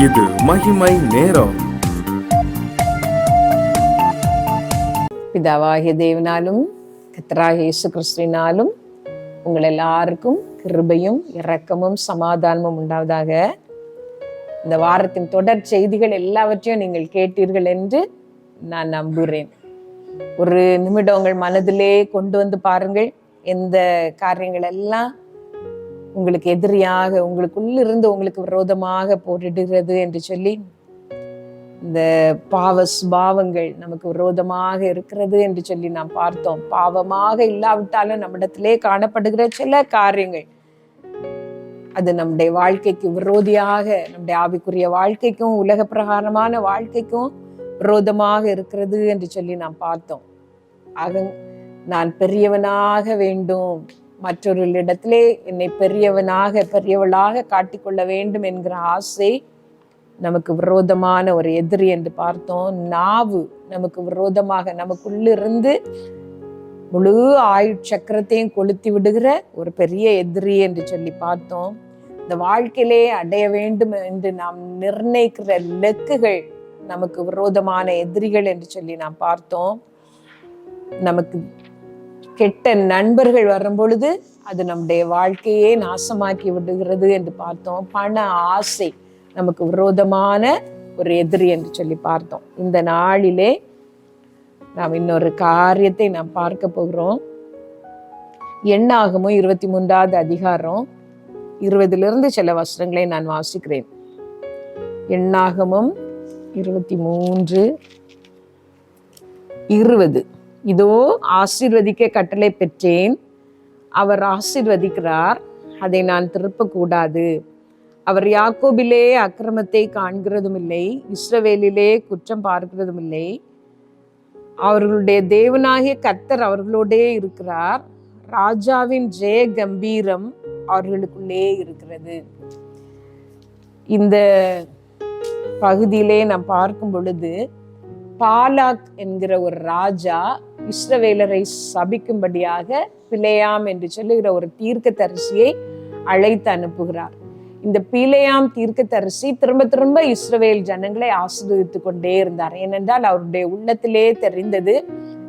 இது மகிமை நேரம். பிதாவாகிய தேவனாலும் கர்த்தராகிய இயேசு கிறிஸ்துவினாலும் உங்கள் எல்லாருக்கும் கிருபையும் இரக்கமும் சமாதானமும் உண்டாவதாக. இந்த வாரத்தின் தொடர் செய்திகள் எல்லாவற்றையும் நீங்கள் கேட்டீர்கள் என்று நான் நம்புகிறேன். ஒரு நிமிடம் உங்கள் மனதிலே கொண்டு வந்து பாருங்கள். எந்த காரியங்கள் எல்லாம் உங்களுக்கு எதிரியாக, உங்களுக்குள்ளிருந்து உங்களுக்கு விரோதமாக போரிடுகிறது என்று சொல்லி, இந்த பாவ சுபாவங்கள் நமக்கு விரோதமாக இருக்கிறது என்று சொல்லி நாம் பார்த்தோம். பாவமாக இல்லாவிட்டாலும் நம்மிடத்திலே காணப்படுகிற சில காரியங்கள் அது நம்முடைய வாழ்க்கைக்கு விரோதியாக, நம்முடைய ஆவிக்குரிய வாழ்க்கைக்கும் உலக பிரகாரமான வாழ்க்கைக்கும் விரோதமாக இருக்கிறது என்று சொல்லி நாம் பார்த்தோம். ஆக நான் பெரியவனாக வேண்டும், மற்றொருளிடத்திலே என்னை பெரியவளாக காட்டிக்கொள்ள வேண்டும் என்கிற ஆசை நமக்கு விரோதமான ஒரு எதிரி என்று பார்த்தோம். நாவு நமக்கு விரோதமாக, நமக்குள்ளிருந்து முழு ஆயுட்சக்கரத்தையும் கொளுத்தி விடுகிற ஒரு பெரிய எதிரி என்று சொல்லி பார்த்தோம். இந்த வாழ்க்கையிலே அடைய வேண்டும் என்று நாம் நிர்ணயிக்கிற இலக்குகள் நமக்கு விரோதமான எதிரிகள் என்று சொல்லி நாம் பார்த்தோம். நமக்கு கெட்ட நண்பர்கள் வரும் பொழுது அது நம்முடைய வாழ்க்கையே நாசமாக்கி விடுகிறது என்று பார்த்தோம். பண ஆசை நமக்கு விரோதமான ஒரு எதிரி என்று சொல்லி பார்த்தோம். இந்த நாளிலே நாம் இன்னொரு காரியத்தை நாம் பார்க்க போகிறோம். எண்ணாகமம் 23வது அதிகாரம் 20 சில வசனங்களை நான் வாசிக்கிறேன். எண்ணாகமம் 23:20. இதோ ஆசீர்வதிக்க கட்டளை பெற்றேன், அவர் ஆசீர்வதிக்கிறார், அதை நான் திருப்பக்கூடாது. அவர் யாக்கோபிலே அக்கிரமத்தை காண்கிறதும் இல்லை, இஸ்ரவேலிலே குற்றம் பார்க்கிறதும் இல்லை. அவர்களுடைய தேவனாகிய கர்த்தர் அவர்களோடே இருக்கிறார், ராஜாவின் ஜெய கம்பீரம் அவர்களுக்குள்ளே இருக்கிறது. இந்த பகுதியிலே நாம் பார்க்கும் பொழுது, பாலாக் என்கிற ஒரு ராஜா இஸ்ரவேலரை சபிக்கும்படியாக பிலேயாம் என்று சொல்லுகிற ஒரு தீர்க்கதரிசியை அழைத்து அனுப்புகிறார். இந்த பிலேயாம் தீர்க்கதரிசி திரும்ப திரும்ப இஸ்ரவேல் ஜனங்களை ஆசீர்வதித்து கொண்டே இருந்தார். ஏனென்றால் அவருடைய உள்ளத்திலே தெரிந்தது,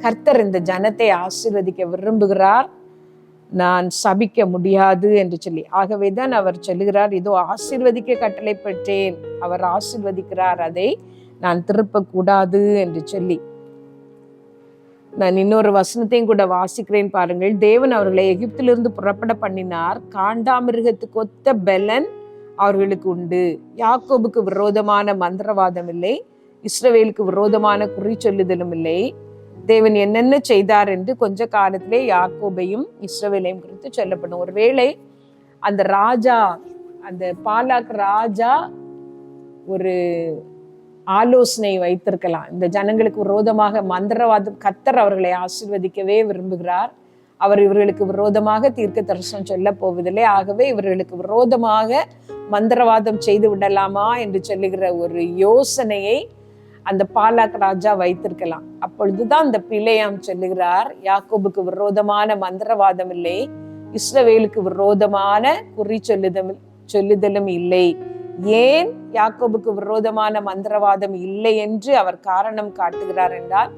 கர்த்தர் இந்த ஜனத்தை ஆசீர்வதிக்க விரும்புகிறார், நான் சபிக்க முடியாது என்று சொல்லி. ஆகவேதான் அவர் சொல்லுகிறார், இதோ ஆசீர்வதிக்க கட்டளை பெற்றேன், அவர் ஆசீர்வதிக்கிறார், அதை நான் திருப்பக்கூடாது என்று சொல்லி. நான் இன்னொரு வசனத்தையும் கூட வாசிக்கிறேன் பாருங்கள். தேவன் அவர்களை எகிப்திலிருந்து புறப்பட பண்ணினார், காண்டாமிருகத்துக்கு ஒத்த பெலன் அவர்களுக்கு உண்டு. யாக்கோபுக்கு விரோதமான மந்திரவாதம் இல்லை, இஸ்ரவேலுக்கு விரோதமான குறி சொல்லுதலும் இல்லை. தேவன் என்னென்ன செய்தார் என்று கொஞ்ச காலத்திலே யாக்கோபையும் இஸ்ரவேலையும் குறித்து சொல்லப்படும். ஒருவேளை அந்த ராஜா, அந்த பாலாக் ராஜா ஒரு ஆலோசனை வைத்திருக்கலாம். இந்த ஜனங்களுக்கு விரோதமாக மந்திரவாதம், கர்த்தர் அவர்களை ஆசீர்வதிக்கவே விரும்புகிறார், அவர் இவர்களுக்கு விரோதமாக தீர்க்க தரிசனம் சொல்ல போவதில்லை, ஆகவே இவர்களுக்கு விரோதமாக மந்திரவாதம் செய்து விடலாமா என்று சொல்லுகிற ஒரு யோசனையை அந்த பாலாக் ராஜா வைத்திருக்கலாம். அப்பொழுதுதான் அந்த பிலேயாம் சொல்லுகிறார், யாக்கோபுக்கு விரோதமான மந்திரவாதம் இல்லை, இஸ்ரவேலுக்கு விரோதமான குறி சொல்லுதலும் இல்லை. ஏன் யாக்கோபுக்கு விரோதமான மந்திரவாதம் இல்லை என்று அவர் காரணம் காட்டுகிறார் என்றால்,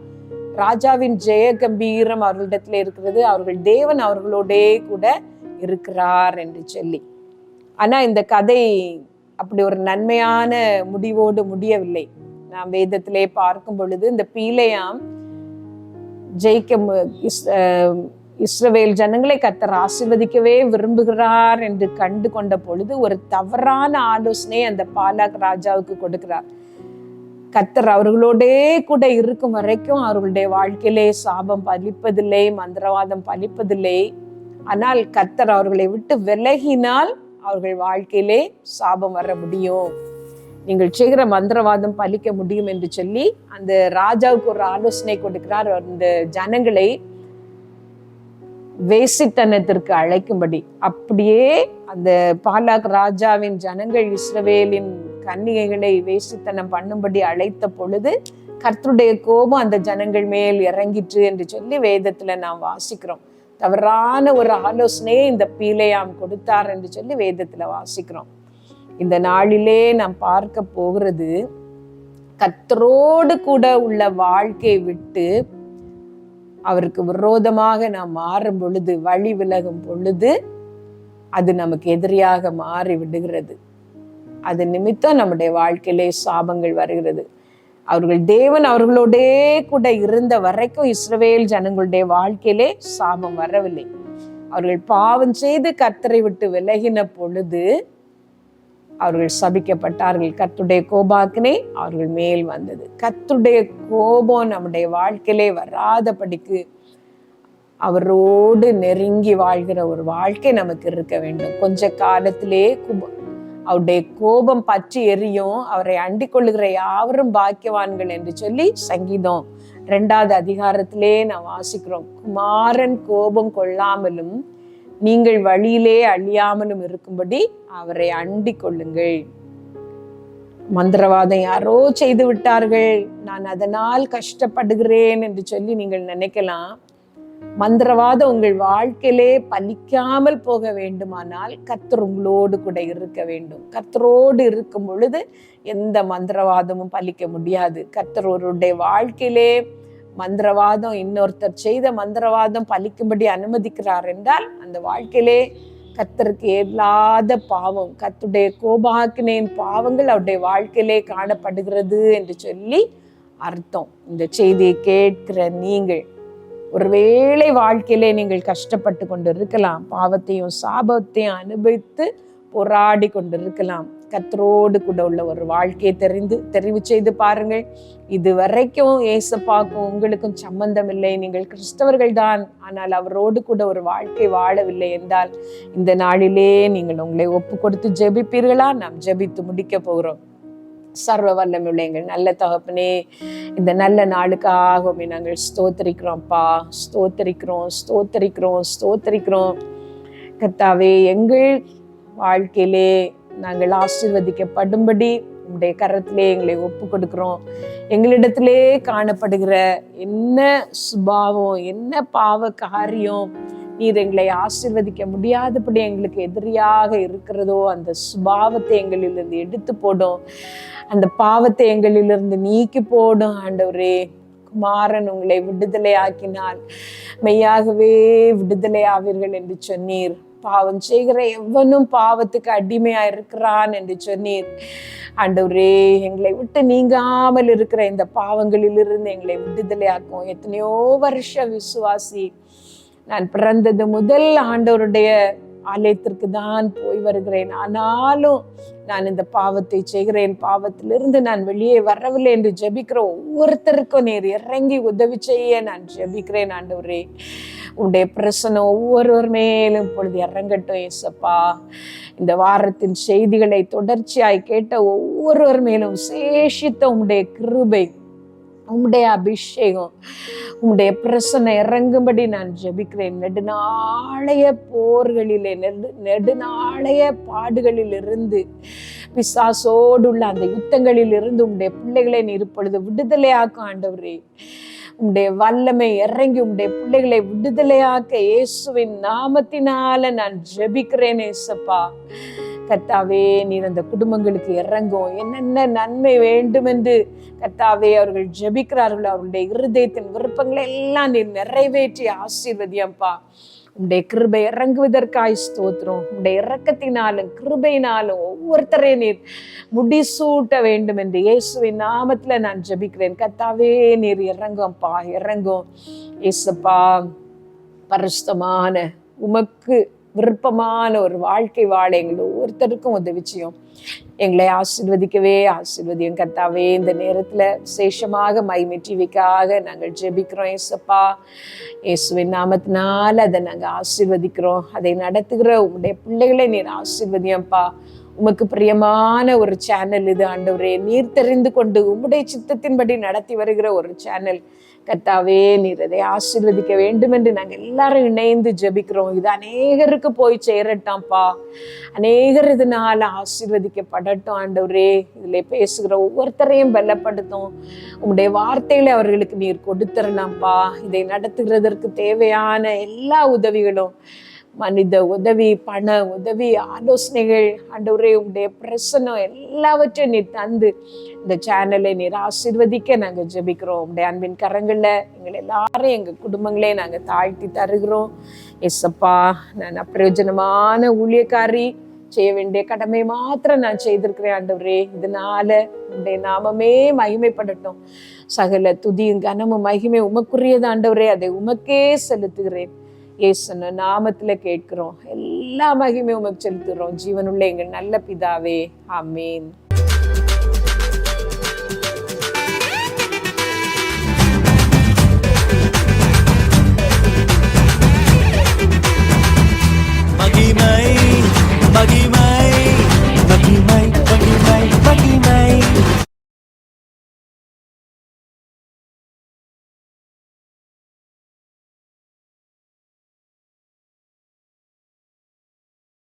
ராஜாவின் ஜெய கம்பீரம் அவர்களிடத்துல இருக்கிறது, அவர்கள் தேவன் அவர்களோடே கூட இருக்கிறார் என்று சொல்லி. ஆனா இந்த கதை அப்படி ஒரு நன்மையான முடிவோடு முடியவில்லை. நாம் வேதத்திலே பார்க்கும் பொழுது இந்த பிலேயாம் இஸ்ரவேல் ஜனங்களை கர்த்தர் ஆசீர்வதிக்கவே விரும்புகிறார் என்று கண்டு கொண்ட பொழுது ஒரு தவறான ஆலோசனை அந்த பாலாக் ராஜாவுக்கு கொடுக்கிறார். கர்த்தர் அவர்களோடே கூட இருக்கும் வரைக்கும் அவர்களுடைய வாழ்க்கையிலே சாபம் பலிப்பதில்லை, மந்திரவாதம் பலிப்பதில்லை. ஆனால் கர்த்தர் அவர்களை விட்டு விலகினால் அவர்கள் வாழ்க்கையிலே சாபம் வர முடியும், நீங்கள் செய்கிற மந்திரவாதம் பலிக்க முடியும் என்று சொல்லி அந்த ராஜாவுக்கு ஒரு ஆலோசனை கொடுக்கிறார். அந்த ஜனங்களை வேசித்தனத்திற்கு அழைக்கும்படி. அப்படியே அந்த பாலாக் ராஜாவின் ஜனங்கள் இஸ்ரவேலின் கன்னிகைகளை வேசித்தனம் பண்ணும்படி அழைத்த பொழுது கர்த்தருடைய கோபம் அந்த ஜனங்கள் மேல் இறங்கிற்று என்று சொல்லி வேதத்துல நாம் வாசிக்கிறோம். தவறான ஒரு ஆலோசனையை இந்த பிலேயாம் கொடுத்தார் என்று சொல்லி வேதத்துல வாசிக்கிறோம். இந்த நாளிலே நாம் பார்க்க போகிறது, கர்த்தரோடு கூட உள்ள வாழ்க்கையை விட்டு அவருக்கு விரோதமாக நாம் மாறும் பொழுது, வழி விலகும் பொழுது, அது நமக்கு எதிரியாக மாறி விடுகிறது. அது நிமித்தம் நம்முடைய வாழ்க்கையிலே சாபங்கள் வருகிறது. தேவன் அவர்களோடே கூட இருந்த வரைக்கும் இஸ்ரவேல் ஜனங்களுடைய வாழ்க்கையிலே சாபம் வரவில்லை. அவர்கள் பாவம் செய்து கர்த்தரை விட்டு விலகின பொழுது அவர்கள் சபிக்கப்பட்டார்கள். கர்த்தருடைய கோபாக்கினை அவர்கள் மேல் வந்தது. கர்த்தருடைய கோபம் நம்முடைய வாழ்க்கையிலே வராதபடிக்கு அவரோடு நெருங்கி வாழ்கிற ஒரு வாழ்க்கை நமக்கு இருக்க வேண்டும். கொஞ்ச காலத்திலே அவருடைய கோபம் பற்றி எரியும், அவரை அண்டிக் கொள்ளுகிற யாவரும் பாக்கியவான்கள் என்று சொல்லி சங்கீதம் 2வது அதிகாரத்திலே நாம் வாசிக்கிறோம். குமாரன் கோபம் கொள்ளாமலும் நீங்கள் வழியிலே அழியாமலும் இருக்கும்படி அவரை அண்டிக் கொள்ளுங்கள். மந்திரவாதம் யாரோ செய்து விட்டார்கள், நான் அதனால் கஷ்டப்படுகிறேன் என்று சொல்லி நீங்கள் நினைக்கலாம். மந்திரவாதம் உங்கள் வாழ்க்கையிலே பலிக்காமல் போக வேண்டுமானால் கர்த்தர் உங்களோடு கூட இருக்க வேண்டும். கர்த்தரோடு இருக்கும் பொழுது எந்த மந்திரவாதமும் பலிக்க முடியாது. கர்த்தர் ஒருவருடைய வாழ்க்கையிலே மந்திரவாதம், இன்னொருத்தர் செய்த மந்திரவாதம் பலிக்கும்படி அனுமதிக்கிறார் என்றால் அந்த வாழ்க்கையிலே கர்த்தருக்கு இயலாத பாவம், கர்த்தருடைய கோபாக்கினையின் பாவங்கள் அவருடைய வாழ்க்கையிலே காணப்படுகிறது என்று சொல்லி அர்த்தம். இந்த செய்தியை கேட்கிற நீங்கள் ஒருவேளை வாழ்க்கையிலே நீங்கள் கஷ்டப்பட்டு கொண்டு இருக்கலாம், பாவத்தையும் சாபத்தையும் அனுபவித்து போராடி கொண்டு இருக்கலாம். கர்த்தரோடு கூட உள்ள ஒரு வாழ்க்கையை தெரிவு செய்து பாருங்கள். இது வரைக்கும் ஏசப்பாக்கும் உங்களுக்கும் சம்பந்தம் இல்லை, நீங்கள் கிறிஸ்தவர்கள் தான், ஆனால் அவரோடு கூட ஒரு வாழ்க்கை வாழவில்லை என்றால் இந்த நாளிலே நீங்கள் உங்களை ஒப்பு கொடுத்து ஜெபிப்பீர்களா? நாம் ஜெபித்து முடிக்க போகிறோம். சர்வ வல்லமையுள்ள எங்கள் நல்ல தகப்பனே, இந்த நல்ல நாளுக்காக நாங்கள் ஸ்தோத்திரிக்கிறோம்ப்பா, ஸ்தோத்திரிக்கிறோம். கர்த்தாவே, எங்கள் வாழ்க்கையிலே நாங்கள் ஆசீர்வதிக்கப்படும்படி உங்களுடைய கரத்திலே எங்களை ஒப்பு கொடுக்கிறோம். எங்களிடத்திலே காணப்படுகிற என்ன சுபாவம், என்ன பாவ காரியம் நீர் எங்களை ஆசீர்வதிக்க முடியாதபடி எங்களுக்கு எதிரியாக இருக்கிறதோ அந்த சுபாவத்தை எங்களிலிருந்து எடுத்து போடும், அந்த பாவத்தை எங்களிலிருந்து நீக்கி போடும். ஆண்டவரே, குமாரன் உங்களை விடுதலை ஆக்கினால் மெய்யாகவே விடுதலை ஆவீர்கள் என்று சொன்னீர். பாவம் செய்கிற எவனும் பாவத்துக்கு அடிமையா இருக்கிறான் என்று சொன்னீர். ஆண்டவரே, எங்களை விட்டு நீங்காமல் இருக்கிற இந்த பாவங்களிலிருந்து எங்களை விடுதலை ஆக்கும். எத்தனையோ வருஷ விசுவாசி, நான் பிறந்தது முதல் ஆண்டவருடைய ஆலயத்திற்கு தான் போய் வருகிறேன், ஆனாலும் நான் இந்த பாவத்தை செய்கிறேன், பாவத்திலிருந்து நான் வெளியே வரவில்லை என்று ஜெபிக்கிற ஒவ்வொருத்தருக்கும் நீர் இறங்கி உதவி செய்ய நான் ஜெபிக்கிறேன். ஆண்டவரே, உன்னுடைய பிரசனம் ஒவ்வொருவர் மேலும் இப்பொழுது இறங்கட்டும் ஏசப்பா. இந்த வாரத்தின் செய்திகளை தொடர்ச்சியாய் கேட்ட ஒவ்வொருவர் மேலும் விசேஷித்த உம்முடைய கிருபை, உம்முடைய அபிஷேகம், உம்முடைய பிரசன்னம் இறங்கும்படி நான் ஜெபிக்கிறேன். நெடுநாளைய போர்களிலே, நெடுநாளைய பாடுகளிலிருந்து, பிசாசோடு உள்ள அந்த யுத்தங்களில் இருந்து உம்முடைய பிள்ளைகளை நீர் இப்பொழுது விடுதலையாக்கும். ஆண்டவரே, உம்முடைய வல்லமை இறங்கி உம்முடைய பிள்ளைகளை விடுதலையாக்க இயேசுவின் நாமத்தினால நான் ஜெபிக்கிறேன் ஏசப்பா. கர்த்தாவே, நீர் அந்த குடும்பங்களுக்கு இறங்கும். என்னென்ன நன்மை வேண்டும் என்று கர்த்தாவே அவர்கள் ஜெபிக்கிறார்கள், அவர்களுடைய இருதயத்தின் விருப்பங்களை எல்லாம் நீர் நிறைவேற்றி ஆசீர்வதியம்பா. உம்முடைய கிருபை இறங்குவதற்காய் ஸ்தோத்திரம். உம்முடைய இரக்கத்தினாலும் கிருபையினாலும் ஒவ்வொருத்தரையும் நீர் முடிசூட்ட வேண்டும் என்று இயேசுவின் நாமத்துல நான் ஜெபிக்கிறேன். கர்த்தாவே, நீர் இறங்கும்பா, இறங்கும் இயேசுப்பா. பரிசுத்தமான உமக்கு விருப்பமான ஒரு வாழ்க்கை வாழ எங்களை ஒவ்வொருத்தருக்கும் உதவி செய்யும். எங்களை ஆசீர்வதியும் கர்த்தாவே. இந்த நேரத்துல விசேஷமாக மகிமை டிவிக்காக நாங்கள் ஜெபிக்கிறோம் ஏசப்பா. இயேசுவின் நாமத்தினால அதை நாங்கள் ஆசீர்வதிக்கிறோம். அதை நடத்துகிற உங்களுடைய பிள்ளைகளை நீர் ஆசீர்வதியம்பா. உமக்கு பிரியமான ஒரு சேனல் இது ஆண்டவரே. நீர் தெரிந்து கொண்டு உம்முடைய சித்தத்தின்படி நடத்தி வருகிற ஒரு சேனல். கர்த்தாவே, நீர் அதை ஆசீர்வதிக்க வேண்டும் என்று நாங்கள் எல்லாரும் இணைந்து ஜெபிக்கிறோம். இது அநேகருக்கு போய் சேரட்டாம்ப்பா. அநேகர் இதனால ஆசீர்வதிக்கப்படட்டும் ஆண்டவரே. இதுல பேசுகிற ஒவ்வொருத்தரையும் பலப்படுத்தும். உம்முடைய வார்த்தைகளை அவர்களுக்கு நீர் கொடுத்துடலாம்ப்பா. இதை நடத்துகிறதற்கு தேவையான எல்லா உதவிகளும் மனித உதவி, பண உதவி, ஆலோசனைகள், ஆண்டவரே உங்களுடைய பிரசன்னம் எல்லாவற்றையும் நீர் தந்து இந்த சேனலை நீர் ஆசீர்வதிக்க நாங்கள் ஜெபிக்கிறோம். உங்களுடைய அன்பின் கரங்கள்ல எங்களை எல்லாரும், எங்க குடும்பங்களே நாங்க தாழ்த்தி தருகிறோம். எஸ்ஸப்பா, நான் அப்பிரயோஜனமான ஊழியக்காரி, செய்ய வேண்டிய கடமை மாத்திரம் நான் செய்திருக்கிறேன் ஆண்டவரே. இதனால உங்களுடைய நாமமே மகிமைப்படட்டும். சகல துதியும் கனமும் மகிமை உமக்குரியது ஆண்டவரே. அதை உமக்கே செலுத்துகிறேன். இயேசு நாமத்துல கேட்கிறோம். எல்லா மகிமையும் உமக்கு செலுத்துகிறோம். ஜீவனுள்ள எங்கள் நல்ல பிதாவே, ஆமேன்.